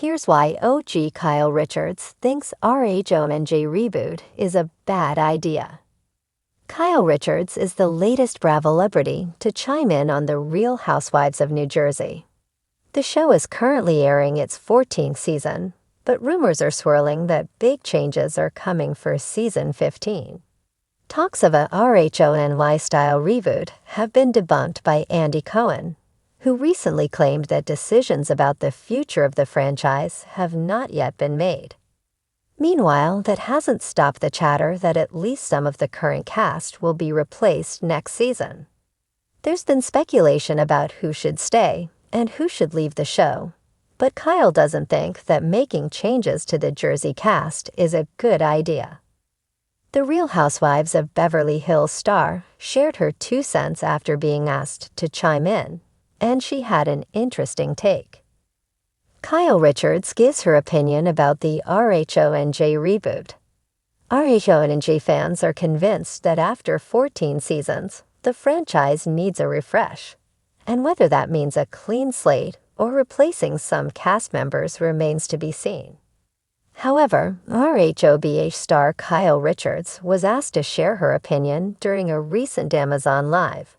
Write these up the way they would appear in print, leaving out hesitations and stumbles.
Here's why OG Kyle Richards thinks RHONJ Reboot is a bad idea. Kyle Richards is the latest Bravo-celebrity to chime in on The Real Housewives of New Jersey. The show is currently airing its 14th season, but rumors are swirling that big changes are coming for season 15. Talks of a RHONY-style reboot have been debunked by Andy Cohen, who recently claimed that decisions about the future of the franchise have not yet been made. Meanwhile, that hasn't stopped the chatter that at least some of the current cast will be replaced next season. There's been speculation about who should stay and who should leave the show, but Kyle doesn't think that making changes to the Jersey cast is a good idea. The Real Housewives of Beverly Hills star shared her 2 cents after being asked to chime in, and she had an interesting take. Kyle Richards gives her opinion about the RHONJ reboot. RHONJ fans are convinced that after 14 seasons, the franchise needs a refresh, and whether that means a clean slate or replacing some cast members remains to be seen. However, RHOBH star Kyle Richards was asked to share her opinion during a recent Amazon Live,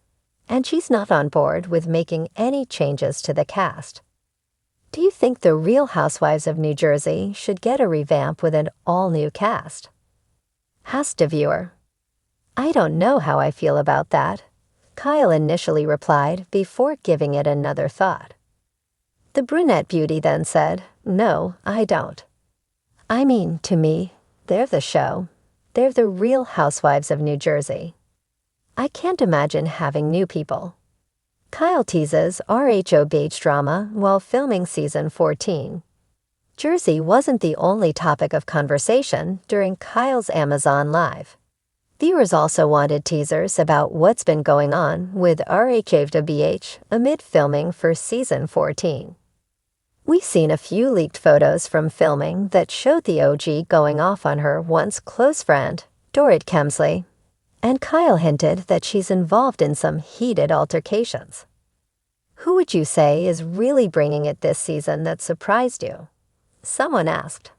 and she's not on board with making any changes to the cast. Do you think The Real Housewives of New Jersey should get a revamp with an all-new cast? Asked a viewer. I don't know how I feel about that, Kyle initially replied before giving it another thought. The brunette beauty then said, "No, I don't. I mean, to me, they're the show. They're the Real Housewives of New Jersey. I can't imagine having new people." Kyle teases RHOBH drama while filming season 14. Jersey wasn't the only topic of conversation during Kyle's Amazon Live. Viewers also wanted teasers about what's been going on with RHOBH amid filming for season 14. We've seen a few leaked photos from filming that showed the OG going off on her once close friend, Dorit Kemsley, and Kyle hinted that she's involved in some heated altercations. Who would you say is really bringing it this season that surprised you? Someone asked.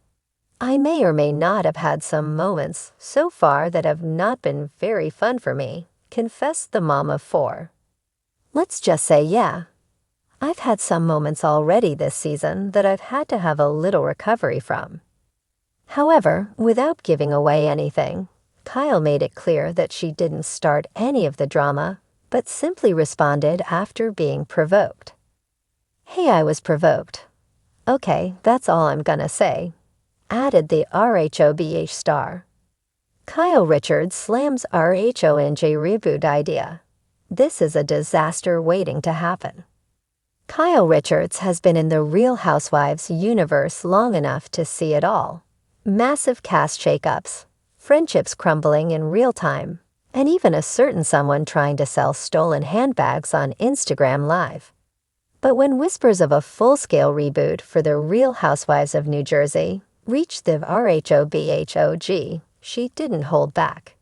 I may or may not have had some moments so far that have not been very fun for me, confessed the mom of 4. Let's just say yeah. I've had some moments already this season that I've had to have a little recovery from. However, without giving away anything, Kyle made it clear that she didn't start any of the drama, but simply responded after being provoked. Hey, I was provoked. Okay, that's all I'm gonna say, added the RHOBH star. Kyle Richards slams RHONJ reboot idea. This is a disaster waiting to happen. Kyle Richards has been in the Real Housewives universe long enough to see it all. Massive cast shakeups, friendships crumbling in real time, and even a certain someone trying to sell stolen handbags on Instagram Live. But when whispers of a full-scale reboot for the Real Housewives of New Jersey reached the RHOBH OG, she didn't hold back.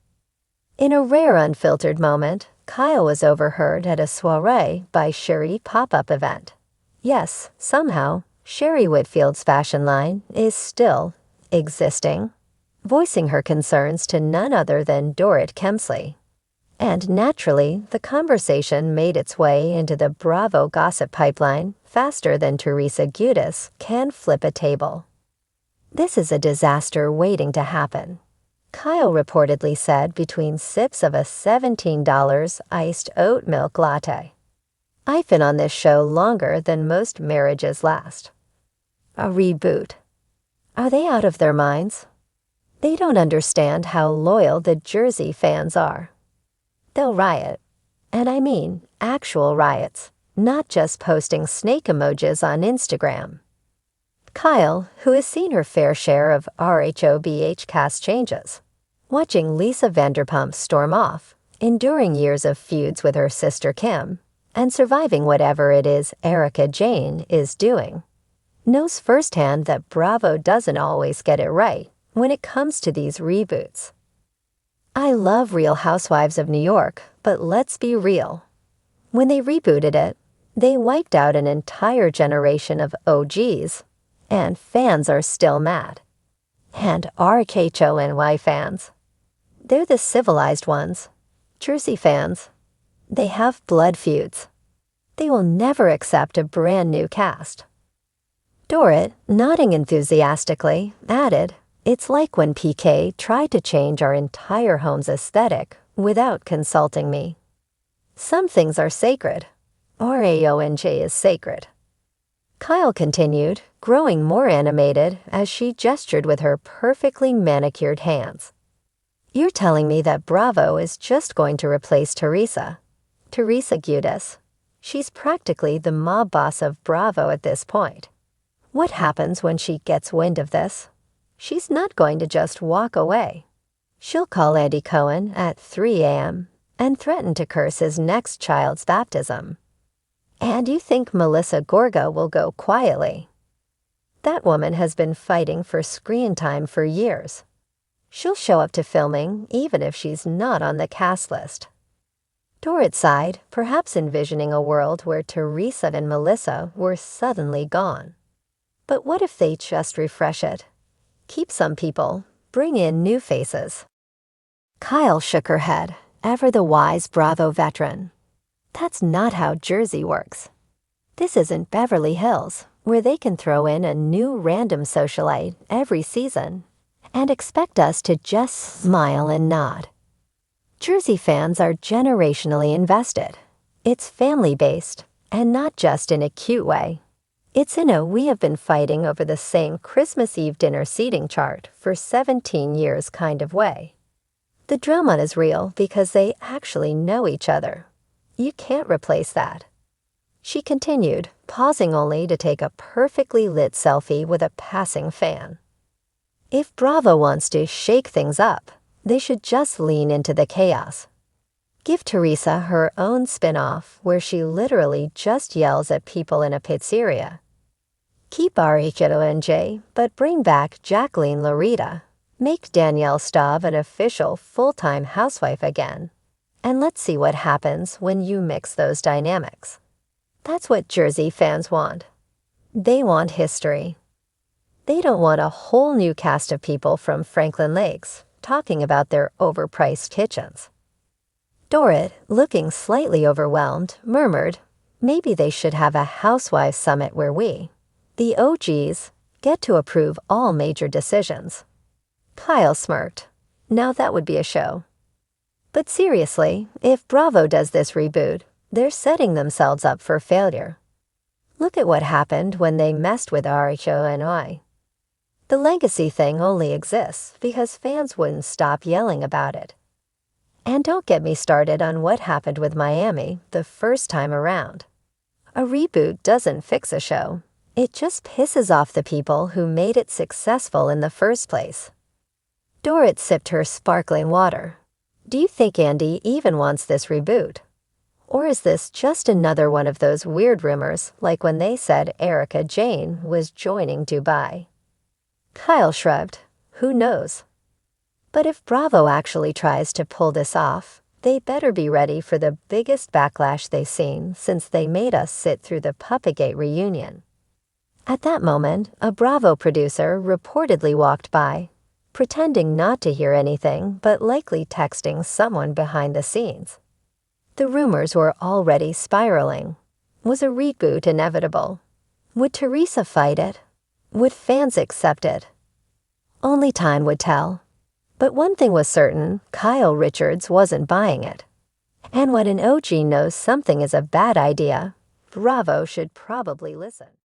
In a rare unfiltered moment, Kyle was overheard at a soiree by Sherry pop-up event. Yes, somehow, Sherry Whitfield's fashion line is still existing, voicing her concerns to none other than Dorit Kemsley. And naturally, the conversation made its way into the Bravo gossip pipeline faster than Teresa Giudice can flip a table. This is a disaster waiting to happen, Kyle reportedly said between sips of a $17 iced oat milk latte. I've been on this show longer than most marriages last. A reboot. Are they out of their minds? They don't understand how loyal the Jersey fans are. They'll riot. And I mean actual riots, not just posting snake emojis on Instagram. Kyle, who has seen her fair share of RHOBH cast changes, watching Lisa Vanderpump storm off, enduring years of feuds with her sister Kim, and surviving whatever it is Erica Jane is doing, knows firsthand that Bravo doesn't always get it right when it comes to these reboots. I love Real Housewives of New York, but let's be real. When they rebooted it, they wiped out an entire generation of OGs and fans are still mad. And RHONY fans, they're the civilized ones. Jersey fans, they have blood feuds. They will never accept a brand new cast. Dorrit, nodding enthusiastically, added, "It's like when PK tried to change our entire home's aesthetic without consulting me. Some things are sacred. RAONJ is sacred." Kyle continued, growing more animated as she gestured with her perfectly manicured hands. "You're telling me that Bravo is just going to replace Teresa Giudice. She's practically the mob boss of Bravo at this point. What happens when she gets wind of this? She's not going to just walk away. She'll call Andy Cohen at 3 a.m. and threaten to curse his next child's baptism. And you think Melissa Gorga will go quietly? That woman has been fighting for screen time for years. She'll show up to filming even if she's not on the cast list." Dorrit sighed, perhaps envisioning a world where Teresa and Melissa were suddenly gone. But what if they just refresh it? Keep some people, bring in new faces. Kyle shook her head, ever the wise Bravo veteran. That's not how Jersey works. This isn't Beverly Hills, where they can throw in a new random socialite every season and expect us to just smile and nod. Jersey fans are generationally invested. It's family-based, and not just in a cute way. It's in a "we have been fighting over the same Christmas Eve dinner seating chart for 17 years" kind of way. The drama is real because they actually know each other. You can't replace that. She continued, pausing only to take a perfectly lit selfie with a passing fan. If Bravo wants to shake things up, they should just lean into the chaos. Give Teresa her own spin-off where she literally just yells at people in a pizzeria. Keep RHONJ, but bring back Jacqueline Laurita. Make Danielle Staub an official full-time housewife again. And let's see what happens when you mix those dynamics. That's what Jersey fans want. They want history. They don't want a whole new cast of people from Franklin Lakes talking about their overpriced kitchens. Dorrit, looking slightly overwhelmed, murmured, "Maybe they should have a Housewives summit where we, the OGs, get to approve all major decisions." Kyle smirked. Now that would be a show. But seriously, if Bravo does this reboot, they're setting themselves up for failure. Look at what happened when they messed with RHONY. The legacy thing only exists because fans wouldn't stop yelling about it. And don't get me started on what happened with Miami the first time around. A reboot doesn't fix a show. It just pisses off the people who made it successful in the first place. Dorrit sipped her sparkling water. Do you think Andy even wants this reboot? Or is this just another one of those weird rumors like when they said Erica Jane was joining Dubai? Kyle shrugged. Who knows? But if Bravo actually tries to pull this off, they better be ready for the biggest backlash they've seen since they made us sit through the Puppygate reunion. At that moment, a Bravo producer reportedly walked by, pretending not to hear anything but likely texting someone behind the scenes. The rumors were already spiraling. Was a reboot inevitable? Would Teresa fight it? Would fans accept it? Only time would tell. But one thing was certain, Kyle Richards wasn't buying it. And when an OG knows something is a bad idea, Bravo should probably listen.